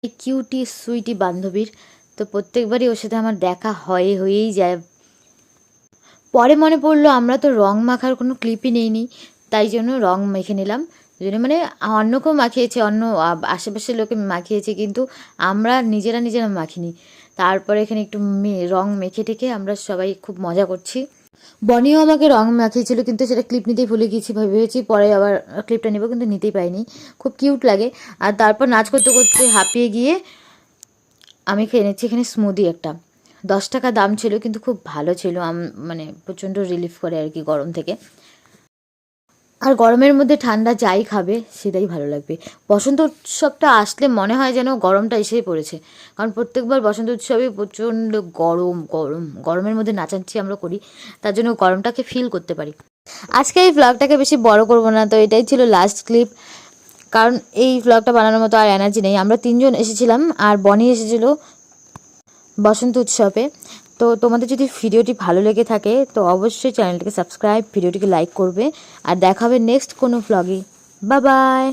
Cutie Sweety বান্ধবীর, তো প্রত্যেকবারই ওর সাথে আমার দেখা হয়েই যায়। পরে মনে পড়লো আমরা তো রং মাখার কোনো ক্লিপই নেইনি, তাই জন্য রং মেখে নিলাম দুজনে। মানে অন্য কেউ মাখিয়েছে, অন্য আশেপাশের লোকে মাখিয়েছে, কিন্তু আমরা নিজেরা মাখিনি। তারপরে এখানে একটু রং মেখে টেখে আমরা সবাই খুব মজা করছি। বনিও আমাকে রং মাখিয়েছিল, কিন্তু সেটা ক্লিপ নিতেই ভুলে গেছি, ভেবেছি পরে আবার ক্লিপটা নেবো, কিন্তু নিতেই পাইনি। খুব কিউট লাগে। আর তারপর নাচ করতে করতে হাঁপিয়ে গিয়ে আমি খেয়ে নিচ্ছি এখানে স্মুদি একটা। 10 টাকা দাম ছিল, কিন্তু খুব ভালো ছিল। মানে প্রচণ্ড রিলিফ করে আর কি গরম থেকে। আর গরমের মধ্যে ঠান্ডা যাই খাবে সেটাই ভালো লাগবে। বসন্ত উৎসবটা আসলে মনে হয় যেন গরমটা এসেই পড়েছে, কারণ প্রত্যেকবার বসন্ত উৎসবে প্রচণ্ড গরমের মধ্যে নাচানাচি আমরা করি, তার জন্য গরমটাকে ফিল করতে পারি। আজকে এই ভ্লগটাকে বেশি বড় করব না, তো এটাই ছিল লাস্ট ক্লিপ, কারণ এই ভ্লগটা বানানোর মতো আর এনার্জি নেই। আমরা 3জন এসেছিলাম, আর বনি এসেছিল বসন্ত উৎসবে। তো তোমাদের যদি ভিডিওটি ভালো লেগে থাকে তো অবশ্যই চ্যানেলটিকে সাবস্ক্রাইব, ভিডিওটিকে লাইক করবে, আর দেখা হবে নেক্সট কোনো ভ্লগে। Bye bye.